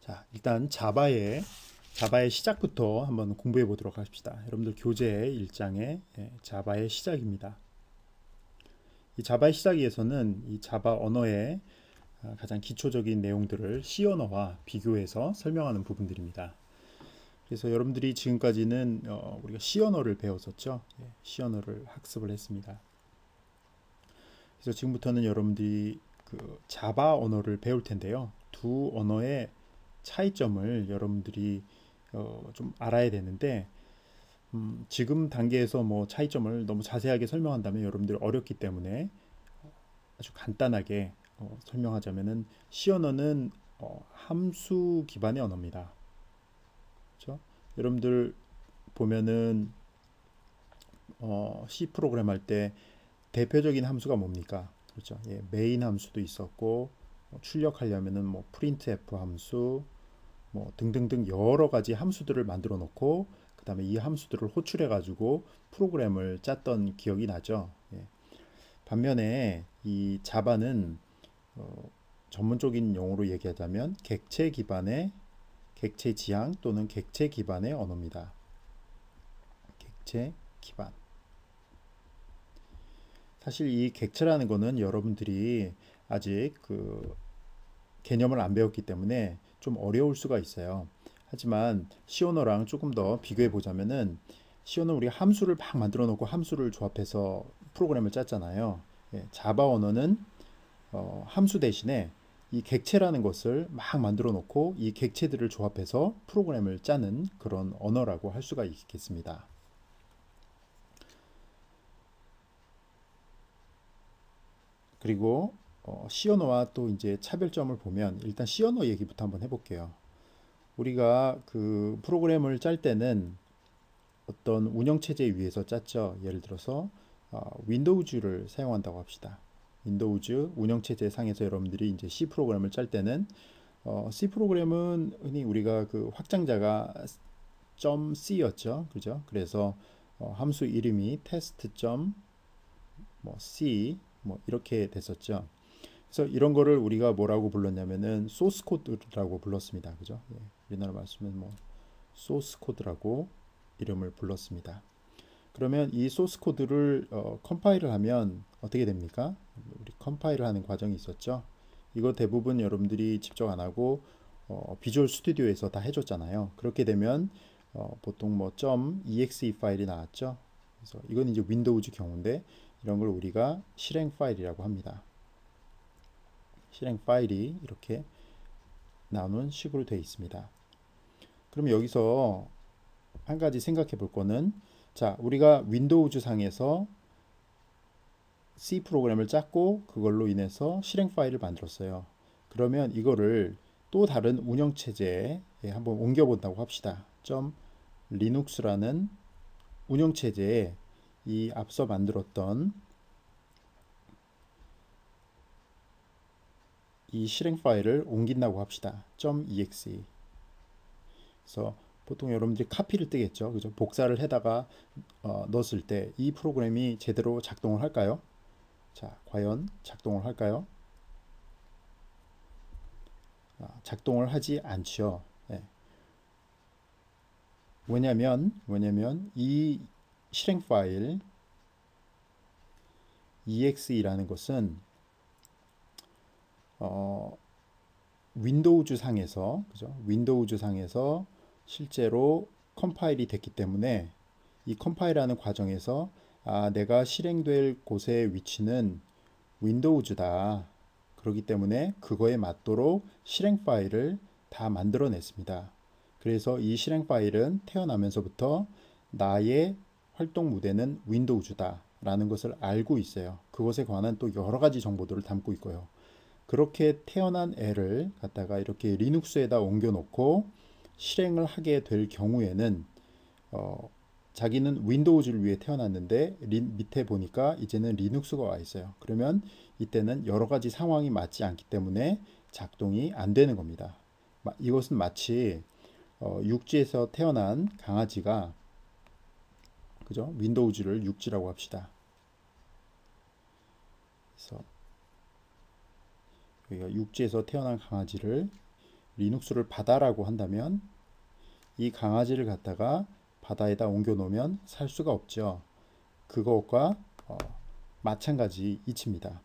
자, 일단 자바의 시작부터 한번 공부해 보도록 합시다. 여러분들 교재 1장의 자바의 시작입니다. 이 자바의 시작에서는 이 자바 언어의 가장 기초적인 내용들을 C 언어와 비교해서 설명하는 부분들입니다. 그래서 여러분들이 지금까지는 우리가 C 언어를 배웠었죠. C 언어를 학습을 했습니다. 그래서 지금부터는 여러분들이 그 자바 언어를 배울 텐데요. 두 언어의 차이점을 여러분들이 좀 알아야 되는데 지금 단계에서 뭐 차이점을 너무 자세하게 설명한다면 여러분들이 어렵기 때문에 아주 간단하게 설명하자면은 C 언어는 함수 기반의 언어입니다. 그렇죠? 여러분들 보면은 C 프로그램 할 때 대표적인 함수가 뭡니까? 그렇죠? 예, 메인 함수도 있었고 출력하려면은 뭐 printf 함수 뭐 등등등 여러 가지 함수들을 만들어 놓고 그 다음에 이 함수들을 호출해 가지고 프로그램을 짰던 기억이 나죠. 예. 반면에 이 자바는 전문적인 용어로 얘기하자면 객체 기반의 객체 지향 또는 객체 기반의 언어입니다. 객체 기반. 사실 이 객체라는 거는 여러분들이 아직 그 개념을 안 배웠기 때문에 좀 어려울 수가 있어요. 하지만 C 언어랑 조금 더 비교해 보자면은 C 언어는 우리가 함수를 막 만들어 놓고 함수를 조합해서 프로그램을 짰잖아요. 예, 자바 언어는 함수 대신에 이 객체라는 것을 막 만들어 놓고 이 객체들을 조합해서 프로그램을 짜는 그런 언어라고 할 수가 있겠습니다. 그리고 C 언어와 또 이제 차별점을 보면 일단 C 언어 얘기부터 한번 해볼게요. 우리가 그 프로그램을 짤 때는 어떤 운영체제 위에서 짰죠. 예를 들어서 윈도우즈를 사용한다고 합시다. 윈도우즈 운영체제 상에서 여러분들이 이제 C 프로그램을 짤 때는 C 프로그램은 흔히 우리가 그 확장자가 .c였죠. 그죠? 그래서 함수 이름이 test.c 뭐 이렇게 됐었죠. 그래서 이런 거를 우리가 뭐라고 불렀냐면은 소스 코드라고 불렀습니다. 그죠? 예, 우리나라 말씀은 뭐 소스 코드라고 이름을 불렀습니다. 그러면 이 소스 코드를 컴파일을 하면 어떻게 됩니까? 우리 컴파일을 하는 과정이 있었죠. 이거 대부분 여러분들이 직접 안 하고 비주얼 스튜디오에서 다 해줬잖아요. 그렇게 되면 보통 뭐 .exe 파일이 나왔죠. 그래서 이건 이제 윈도우즈 경우인데 이런 걸 우리가 실행 파일이라고 합니다. 실행 파일이 이렇게 나오는 식으로 되어 있습니다. 그럼 여기서 한 가지 생각해 볼 거는 자, 우리가 윈도우즈 상에서 C 프로그램을 짰고 그걸로 인해서 실행 파일을 만들었어요. 그러면 이거를 또 다른 운영체제에 한번 옮겨 본다고 합시다. .linux라는 운영체제에 이 앞서 만들었던 이 실행 파일을 옮긴다고 합시다. .exe. 그래서 보통 여러분들이 카피를 뜨겠죠. 그죠? 복사를 해다가 넣었을 때 이 프로그램이 제대로 작동을 할까요? 자, 과연 작동을 할까요? 작동을 하지 않죠. 네. 왜냐면 이 실행 파일 exe라는 것은 윈도우즈 상에서 그죠? 윈도우즈 상에서 실제로 컴파일이 됐기 때문에 이 컴파일하는 과정에서 내가 실행될 곳의 위치는 윈도우즈다. 그렇기 때문에 그거에 맞도록 실행 파일을 다 만들어냈습니다. 그래서 이 실행 파일은 태어나면서부터 나의 활동 무대는 윈도우즈다 라는 것을 알고 있어요. 그것에 관한 또 여러 가지 정보들을 담고 있고요. 그렇게 태어난 애를 갖다가 이렇게 리눅스에다 옮겨 놓고 실행을 하게 될 경우에는 자기는 윈도우즈를 위해 태어났는데 밑에 보니까 이제는 리눅스가 와 있어요. 그러면 이때는 여러 가지 상황이 맞지 않기 때문에 작동이 안 되는 겁니다. 이것은 마치 육지에서 태어난 강아지가 그죠? 윈도우즈를 육지라고 합시다. 그래서 여기가 육지에서 태어난 강아지를 리눅스를 바다라고 한다면 이 강아지를 갖다가 바다에다 옮겨 놓으면 살 수가 없죠. 그것과 마찬가지 이치입니다.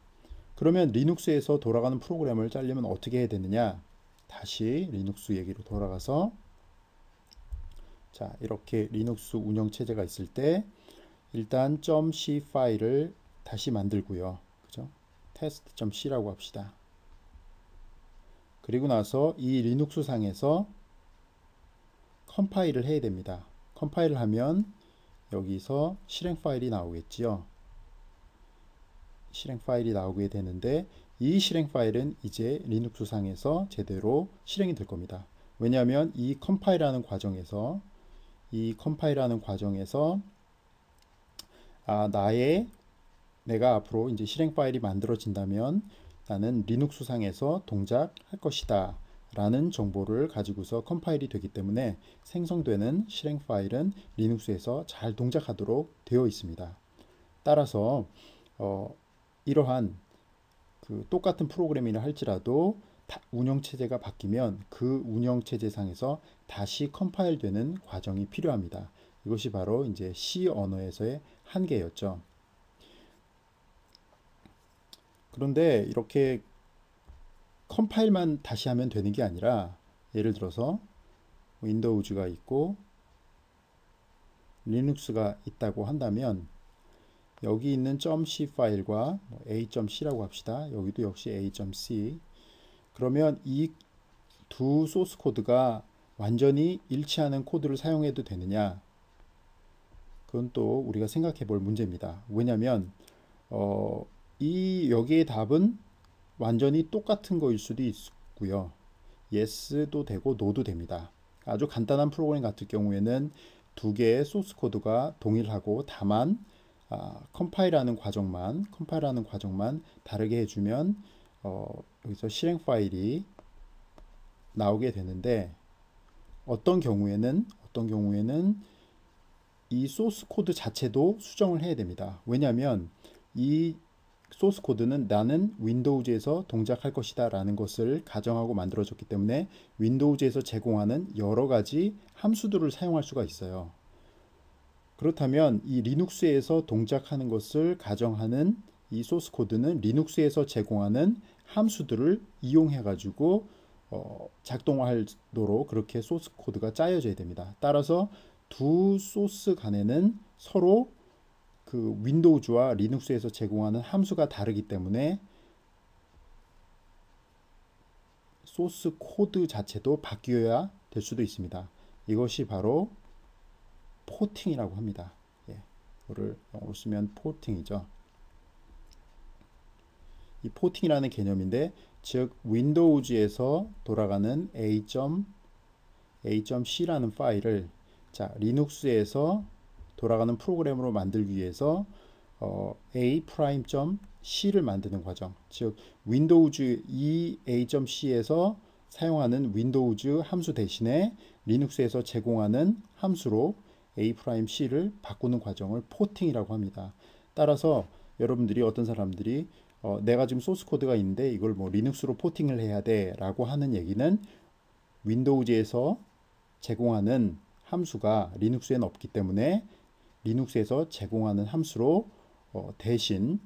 그러면 리눅스에서 돌아가는 프로그램을 짜려면 어떻게 해야 되느냐? 다시 리눅스 얘기로 돌아가서 자, 이렇게 리눅스 운영체제가 있을 때 일단 .c 파일을 다시 만들고요. 그죠? test.c라고 합시다. 그리고 나서 이 리눅스 상에서 컴파일을 해야 됩니다. 컴파일을 하면 여기서 실행 파일이 나오겠지요. 실행 파일이 나오게 되는데 이 실행 파일은 이제 리눅스 상에서 제대로 실행이 될 겁니다. 왜냐하면 이 컴파일하는 과정에서 내가 앞으로 이제 실행 파일이 만들어진다면 나는 리눅스 상에서 동작할 것이다 라는 정보를 가지고서 컴파일이 되기 때문에 생성되는 실행 파일은 리눅스에서 잘 동작하도록 되어 있습니다. 따라서 이러한 그 똑같은 프로그램이라 할지라도 운영체제가 바뀌면 그 운영체제상에서 다시 컴파일 되는 과정이 필요합니다. 이것이 바로 이제 C 언어에서의 한계였죠. 그런데 이렇게 컴파일만 다시 하면 되는 게 아니라 예를 들어서 윈도우즈가 있고 리눅스가 있다고 한다면 여기 있는 .c 파일과 a.c라고 합시다. 여기도 역시 a.c. 그러면 이 두 소스 코드가 완전히 일치하는 코드를 사용해도 되느냐? 그건 또 우리가 생각해 볼 문제입니다. 왜냐하면 여기의 답은 완전히 똑같은 거일 수도 있고요. yes도 되고 no도 됩니다. 아주 간단한 프로그램 같은 경우에는 두 개의 소스 코드가 동일하고 다만 컴파일하는 과정만 다르게 해주면 여기서 실행 파일이 나오게 되는데 어떤 경우에는 이 소스 코드 자체도 수정을 해야 됩니다. 왜냐하면 이 소스 코드는 나는 윈도우즈에서 동작할 것이다 라는 것을 가정하고 만들어졌기 때문에 윈도우즈에서 제공하는 여러 가지 함수들을 사용할 수가 있어요. 그렇다면 이 리눅스에서 동작하는 것을 가정하는 이 소스 코드는 리눅스에서 제공하는 함수들을 이용해 가지고 작동하도록 그렇게 소스 코드가 짜여져야 됩니다. 따라서 두 소스 간에는 서로 그 윈도우즈와 리눅스에서 제공하는 함수가 다르기 때문에 소스 코드 자체도 바뀌어야 될 수도 있습니다. 이것이 바로 포팅이라고 합니다. 이거를 영어로 쓰면 포팅이죠. 이 포팅이라는 개념인데 즉 윈도우즈에서 돌아가는 a.c라는 파일을 리눅스에서 돌아가는 프로그램으로 만들기 위해서 a'.c를 만드는 과정, 즉 윈도우즈 이 a.c에서 사용하는 윈도우즈 함수 대신에 리눅스에서 제공하는 함수로 a'.c를 바꾸는 과정을 포팅이라고 합니다. 따라서 여러분들이 어떤 사람들이 내가 지금 소스 코드가 있는데 이걸 뭐 리눅스로 포팅을 해야 돼 라고 하는 얘기는 윈도우즈에서 제공하는 함수가 리눅스에는 없기 때문에 리눅스에서 제공하는 함수로 대신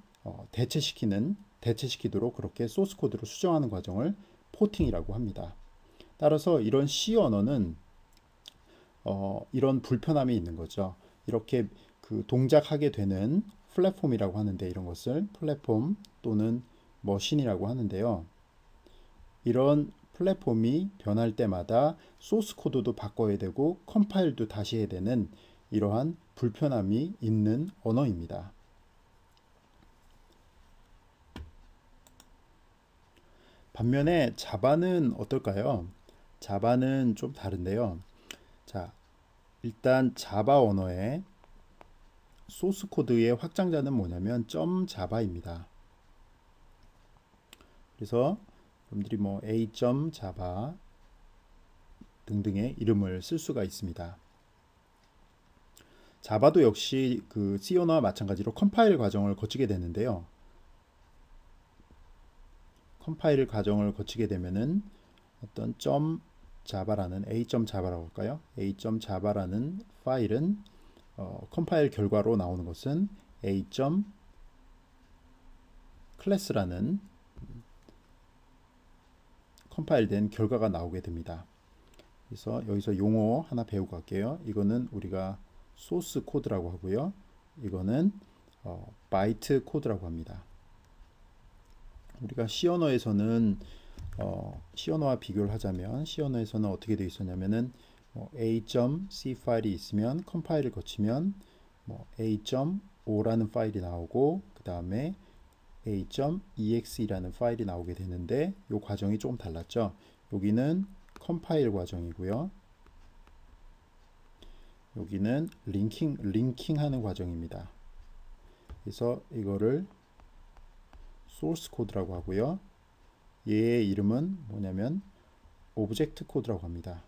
대체시키도록 그렇게 소스 코드를 수정하는 과정을 포팅이라고 합니다. 따라서 이런 C 언어는 이런 불편함이 있는 거죠. 이렇게 그 동작하게 되는 플랫폼이라고 하는데 이런 것을 플랫폼 또는 머신이라고 하는데요. 이런 플랫폼이 변할 때마다 소스 코드도 바꿔야 되고 컴파일도 다시 해야 되는 이러한 불편함이 있는 언어입니다. 반면에 자바는 어떨까요? 자바는 좀 다른데요. 자, 일단 자바 언어의 소스 코드의 확장자는 뭐냐면 .java입니다. 그래서 여러분들이 뭐 a.java 등등의 이름을 쓸 수가 있습니다. 자바도 역시 그 C 언어와 마찬가지로 컴파일 과정을 거치게 되는데요. 컴파일 과정을 거치게 되면은 어떤 .java라는 a.java라고 할까요? a.java라는 파일은 컴파일 결과로 나오는 것은 a.class라는 컴파일된 결과가 나오게 됩니다. 그래서 여기서 용어 하나 배우고 갈게요. 이거는 우리가 소스 코드라고 하고요. 이거는 바이트 코드라고 합니다. 우리가 C 언어에서는 C 언어와 비교를 하자면 C 언어에서는 어떻게 되어 있었냐면은 a.c 파일이 있으면 컴파일을 거치면 a.o라는 파일이 나오고 그 다음에 a.exe라는 파일이 나오게 되는데 이 과정이 조금 달랐죠. 여기는 컴파일 과정이고요. 여기는 링킹하는 과정입니다. 그래서 이거를 소스 코드라고 하고요. 얘의 이름은 뭐냐면 오브젝트 코드라고 합니다.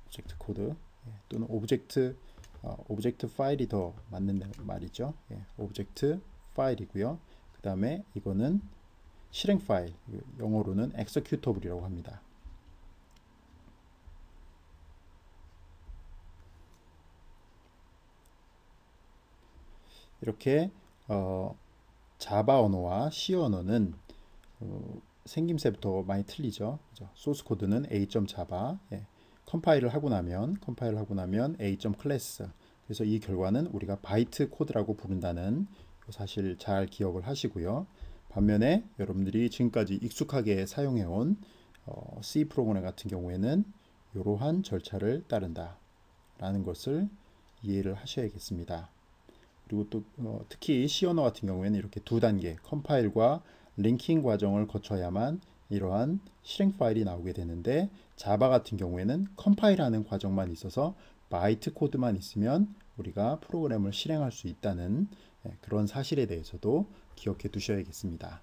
오브젝트 코드 또는 오브젝트 파일이 더 맞는 말이죠. 오브젝트 파일이고요. 그 다음에 이거는 실행 파일, 영어로는 executable이라고 합니다. 이렇게 자바 언어와 C 언어는 생김새부터 많이 틀리죠. 소스 코드는 a.java, 컴파일을 하고 나면 a.class. 그래서 이 결과는 우리가 바이트 코드라고 부른다는 사실 잘 기억을 하시고요. 반면에 여러분들이 지금까지 익숙하게 사용해온 C 프로그램 같은 경우에는 이러한 절차를 따른다 라는 것을 이해를 하셔야겠습니다. 그리고 또 특히 C 언어 같은 경우에는 이렇게 두 단계 컴파일과 링킹 과정을 거쳐야만 이러한 실행 파일이 나오게 되는데 자바 같은 경우에는 컴파일하는 과정만 있어서 바이트 코드만 있으면 우리가 프로그램을 실행할 수 있다는 그런 사실에 대해서도 기억해 두셔야겠습니다.